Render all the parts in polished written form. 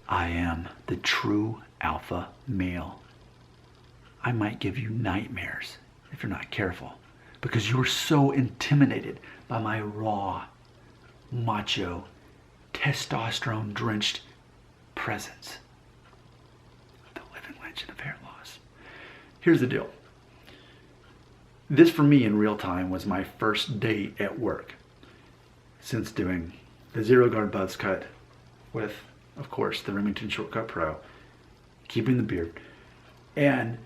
I am the true alpha male. I might give you nightmares if you're not careful, because you're so intimidated by my raw, macho, testosterone-drenched presence. The living legend of hair loss. Here's the deal. This for me in real time was my first day at work since doing the Zero Guard buzz cut with, of course, the Remington Shortcut Pro, keeping the beard. And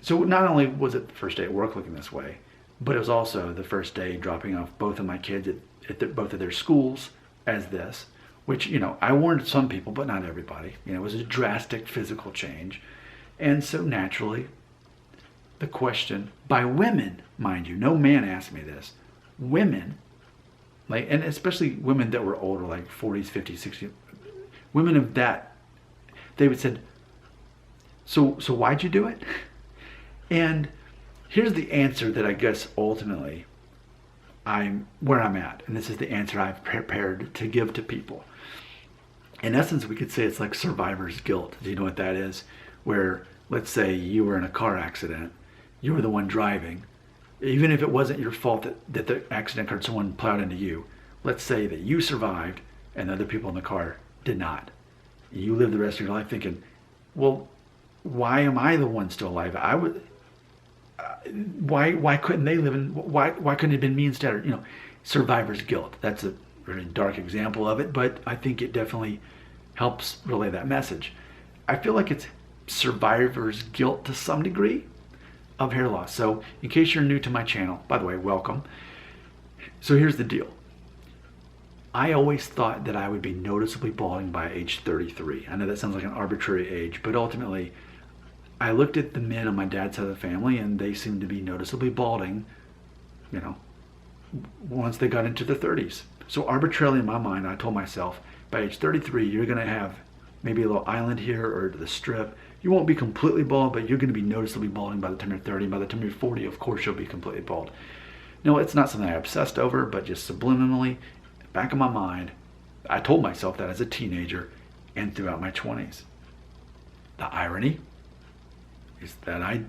so not only was it the first day at work looking this way, but it was also the first day dropping off both of my kids at both of their schools as this, which, you know, I warned some people, but not everybody. You know, it was a drastic physical change. And so naturally, the question by women, mind you, no man asked me this, women, like, and especially women that were older, like 40s, 50s, 60s, women of that, they would said, so why'd you do it? And here's the answer that I guess ultimately where I'm at, and this is the answer I've prepared to give to people. In essence, we could say it's like survivor's guilt. Do you know what that is? Where, let's say you were in a car accident, you were the one driving, even if it wasn't your fault that the accident occurred, someone plowed into you. Let's say that you survived and the other people in the car did not. You live the rest of your life thinking, well, why am I the one still alive? Why couldn't they live in, why couldn't it have been me instead? Or, you know, survivor's guilt. That's a very dark example of it, but I think it definitely helps relay that message. I feel like it's survivor's guilt to some degree of hair loss. So in case you're new to my channel, by the way, welcome. So here's the deal. I always thought that I would be noticeably balding by age 33. I know that sounds like an arbitrary age, but ultimately I looked at the men on my dad's side of the family and they seemed to be noticeably balding, you know, once they got into their 30s. So arbitrarily in my mind, I told myself by age 33, you're going to have maybe a little island here or the strip. You won't be completely bald, but you're going to be noticeably balding by the time you're 30. By the time you're 40, of course, you'll be completely bald. No, it's not something I obsessed over, but just subliminally, back in my mind, I told myself that as a teenager and throughout my 20s. The irony is that I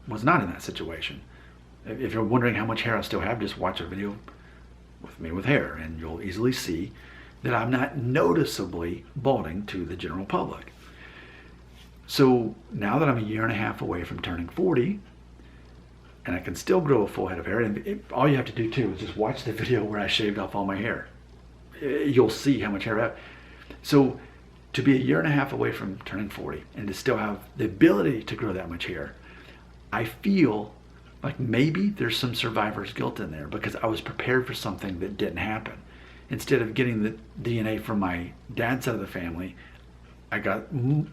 was not in that situation. If you're wondering how much hair I still have, just watch a video with me with hair, and you'll easily see that I'm not noticeably balding to the general public. So now that I'm a year and a half away from turning 40, and I can still grow a full head of hair, and all you have to do too is just watch the video where I shaved off all my hair. You'll see how much hair I have. So to be a year and a half away from turning 40 and to still have the ability to grow that much hair, I feel like maybe there's some survivor's guilt in there because I was prepared for something that didn't happen. Instead of getting the DNA from my dad's side of the family, I'm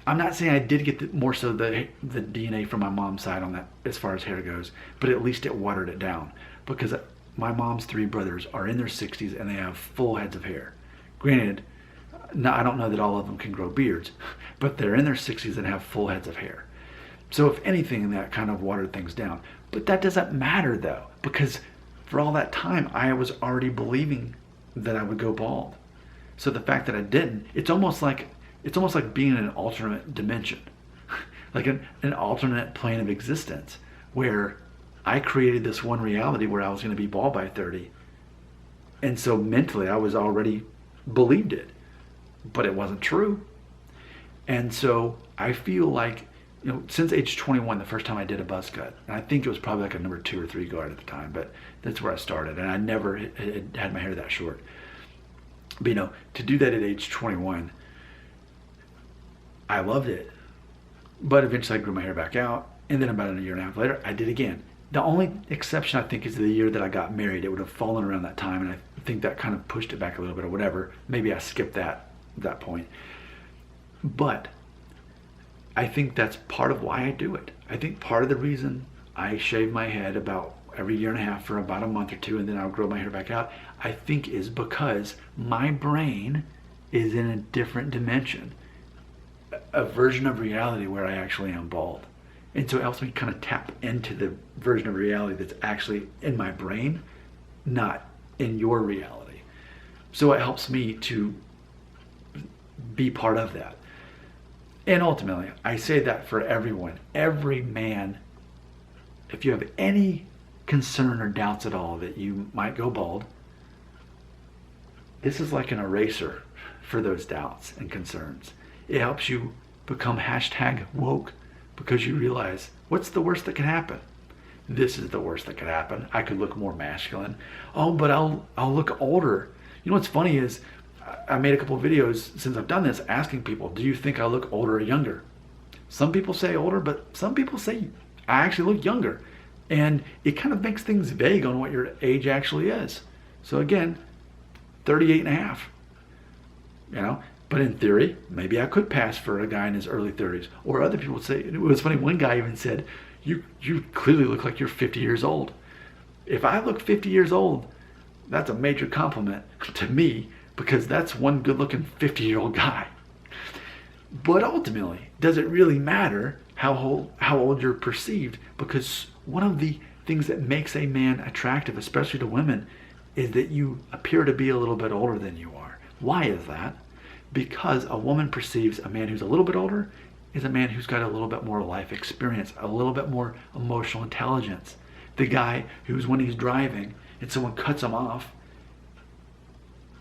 not saying I did get more so the DNA from my mom's side on that as far as hair goes, but at least it watered it down because my mom's 3 brothers are in their 60s and they have full heads of hair. Granted, now I don't know that all of them can grow beards, but they're in their 60s and have full heads of hair. So if anything, that kind of watered things down. But that doesn't matter though, because for all that time, I was already believing that I would go bald. So the fact that I didn't, it's almost like being in an alternate dimension, like an alternate plane of existence, where I created this one reality where I was going to be bald by 30. And so mentally, I was already believed it, but it wasn't true. And so I feel like, you know, since age 21, the first time I did a buzz cut, and I think it was probably like a number 2 or 3 guard at the time, but that's where I started. And I never had my hair that short. But, you know, to do that at age 21, I loved it. But eventually I grew my hair back out. And then about a year and a half later, I did again. The only exception, I think, is the year that I got married. It would have fallen around that time, and I think that kind of pushed it back a little bit or whatever. Maybe I skipped that point. But I think that's part of why I do it. I think part of the reason I shave my head about every year and a half for about a month or 2, and then I'll grow my hair back out, I think is because my brain is in a different dimension, a version of reality where I actually am bald. And so it helps me kind of tap into the version of reality that's actually in my brain, not in your reality. So it helps me to be part of that. And ultimately, I say that for everyone, every man. If you have any concern or doubts at all that you might go bald, this is like an eraser for those doubts and concerns. It helps you become #woke because you realize, what's the worst that can happen? This is the worst that could happen. I could look more masculine. Oh, but I'll look older. You know what's funny is I made a couple of videos since I've done this asking people, do you think I look older or younger? Some people say older, but some people say I actually look younger. And it kind of makes things vague on what your age actually is. So again, 38 and a half, you know, but in theory, maybe I could pass for a guy in his early 30s. Or other people would say, it was funny, one guy even said, you clearly look like you're 50 years old. If I look 50 years old, that's a major compliment to me, because that's one good-looking 50-year-old guy. But ultimately, does it really matter how old you're perceived? Because one of the things that makes a man attractive, especially to women, is that you appear to be a little bit older than you are. Why is that? Because a woman perceives a man who's a little bit older is a man who's got a little bit more life experience, a little bit more emotional intelligence. The guy who's, when he's driving and someone cuts him off,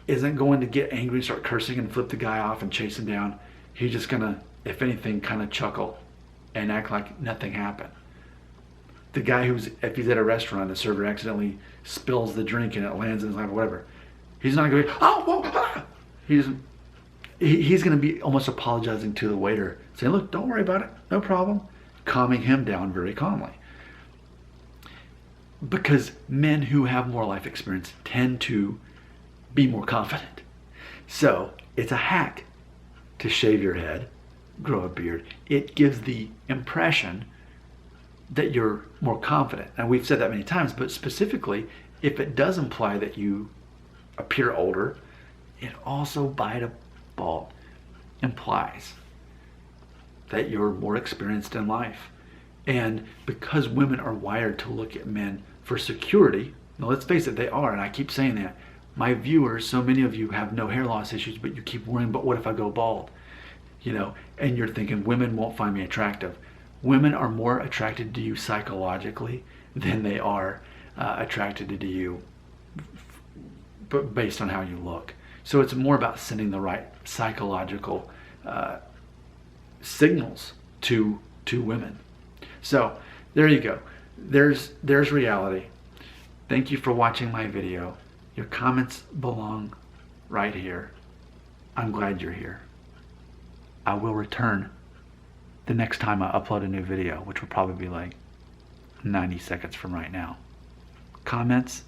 isn't going to get angry and start cursing and flip the guy off and chase him down. He's just gonna, if anything, kind of chuckle and act like nothing happened. The guy if he's at a restaurant, the server accidentally spills the drink and it lands in his lap or whatever, he's not going to be, oh, whoa, ah. He's going to be almost apologizing to the waiter, saying, look, don't worry about it, no problem, calming him down very calmly. Because men who have more life experience tend to be more confident. So it's a hack to shave your head, grow a beard. It gives the impression that you're more confident. And we've said that many times, but specifically, if it does imply that you appear older, it also, by default, implies that you're more experienced in life. And because women are wired to look at men for security, now let's face it, they are, and I keep saying that. My viewers, so many of you have no hair loss issues, but you keep worrying, but what if I go bald? You know, and you're thinking women won't find me attractive. Women are more attracted to you psychologically than they are attracted to you based on how you look. So it's more about sending the right psychological signals to women. So there you go. There's reality. Thank you for watching my video. Your comments belong right here. I'm glad you're here. I will return the next time I upload a new video, which will probably be like 90 seconds from right now. Comments,